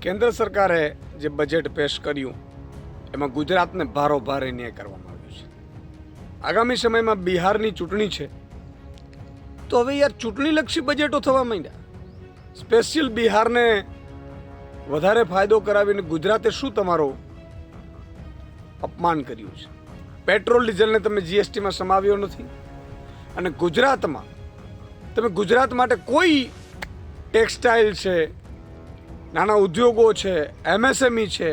કેન્દ્ર સરકારે જે બજેટ પેશ કર્યું એમાં ગુજરાતને ભારોભાર ન્યાય કરવામાં આવ્યો છે. આગામી સમયમાં બિહારની ચૂંટણી છે તો હવે યાર ચૂંટણીલક્ષી બજેટો થવા માંડ્યા. સ્પેશિયલ બિહારને વધારે ફાયદો કરાવીને ગુજરાતે શું તમારો અપમાન કર્યું છે? પેટ્રોલ ડીઝલને તમે જીએસટીમાં સમાવ્યો નથી અને ગુજરાતમાં તમે ગુજરાત માટે કોઈ ટેક્સટાઇલ છે, નાના ઉદ્યોગો છે, એમએસએમઈ છે,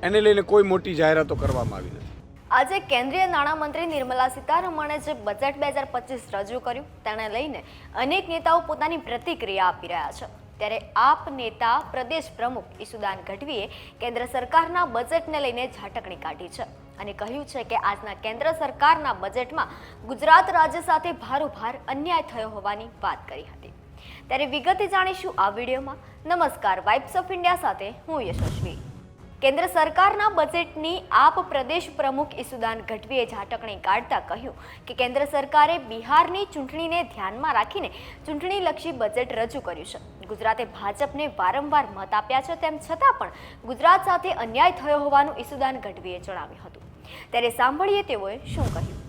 એને લઈને કોઈ મોટી જાહેરાતો કરવામાં આવી નથી. આજે કેન્દ્રીય નાણામંત્રી નિર્મલા સીતારમણે જે બજેટ 2025 રજૂ કર્યું તેને લઈને અનેક નેતાઓ પોતાની પ્રતિક્રિયા આપી રહ્યા છે. ત્યારે આપ નેતા પ્રદેશ પ્રમુખ ઈસુદાન ગઢવીએ કેન્દ્ર સરકારના બજેટને લઈને ઝાટકણી કાઢી છે અને કહ્યું છે કે આજના કેન્દ્ર સરકારના બજેટમાં ગુજરાત રાજ્ય સાથે ભારોભાર અન્યાય થયો હોવાની વાત કરી હતી. ત્યારે વિગતે જાણીશું આ વિડીયોમાં. નમસ્કાર, વાઇબ્સ ઓફ ઇન્ડિયા સાથે હું યશસ્વી. કેન્દ્ર સરકારના બજેટની આપ પ્રદેશ પ્રમુખ ઈસુદાન ગઢવીએ ઝાટકણી કાઢતા કહ્યું કે કેન્દ્ર સરકારે બિહારની ચૂંટણીને ધ્યાનમાં રાખીને ચૂંટણીલક્ષી બજેટ રજૂ કર્યું છે. ગુજરાતે ભાજપને વારંવાર મત આપ્યા છે, તેમ છતાં પણ ગુજરાત સાથે અન્યાય થયો હોવાનું ઈસુદાન ગઢવીએ જણાવ્યું હતું. ત્યારે સાંભળીએ તેઓએ શું કહ્યું.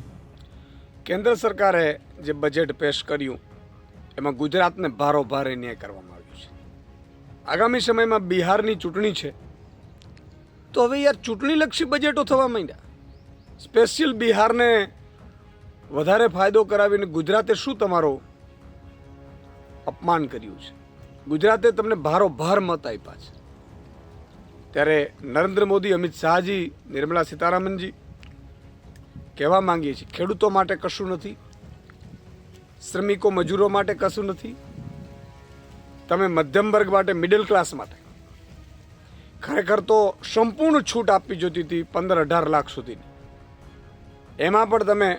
કેન્દ્ર સરકારે જે બજેટ પેશ કર્યું એમાં ગુજરાતને ભારોભાર ન્યાય કરવામાં આવ્યું છે. આગામી સમયમાં બિહારની ચૂંટણી છે તો હવે યાર ચૂંટણીલક્ષી બજેટો થવા માંડ્યા. સ્પેશિયલ બિહારને વધારે ફાયદો કરાવીને ગુજરાતે શું તમારો અપમાન કર્યું છે? ગુજરાતે તમને ભારોભાર મત આપ્યા છે. ત્યારે નરેન્દ્ર મોદી, અમિત શાહજી, નિર્મલા સીતારામનજી કહેવા માંગીએ છીએ, ખેડૂતો માટે કશું નથી, શ્રમિકો મજૂરો માટે કશું નથી, તમે મધ્યમ વર્ગ માટે, મિડલ ક્લાસ માટે ખરેખર તો સંપૂર્ણ છૂટ આપવી જોતી હતી 15-18 લાખ સુધીની. એમાં પણ તમે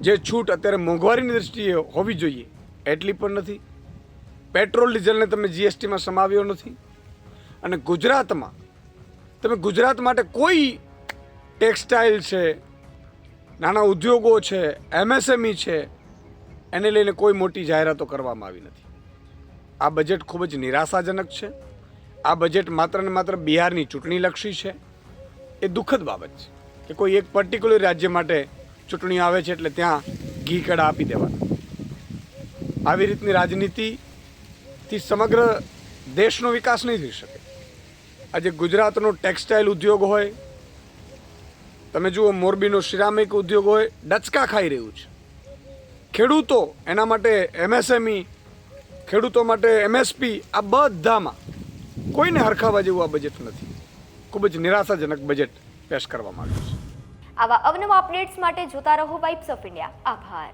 જે છૂટ અત્યારે મોંઘવારીની દૃષ્ટિએ હોવી જોઈએ એટલી પણ નથી. પેટ્રોલ ડીઝલને તમે જીએસટીમાં સમાવ્યો નથી અને ગુજરાતમાં તમે ગુજરાત માટે કોઈ ટેક્સટાઇલ છે, નાના ઉદ્યોગો છે, એમએસએમઈ છે, એને લઈને કોઈ મોટી જાહેરાતો કરવામાં આવી નથી. આ બજેટ ખૂબ જ નિરાશાજનક છે. આ બજેટ માત્ર ને માત્ર બિહારની ચૂંટણીલક્ષી છે. એ દુઃખદ બાબત છે કે કોઈ એક પર્ટિક્યુલર રાજ્ય માટે ચૂંટણી આવે છે એટલે ત્યાં ઘી કડા આપી દેવાના. આવી રીતની રાજનીતિથી સમગ્ર દેશનો વિકાસ નહીં થઈ શકે. આજે ગુજરાતનો ટેક્સટાઇલ ઉદ્યોગ હોય, તમે જુઓ મોરબીનો સિરામિક ઉદ્યોગ હોય, ડચકા ખાઈ રહ્યું છે. ખેડૂતો એના માટે એમએસએમઈ, ખેડૂતો માટે એમએસપી, આ બધામાં કોઈને હરખાવા જેવું આ બજેટ નથી. ખૂબ જ નિરાશાજનક બજેટ પેશ કરવામાં આવ્યું છે. આવા અવનવા અપડેટ્સ માટે જોતા રહો વાઇબ્સ ઓફ ઇન્ડિયા. આભાર.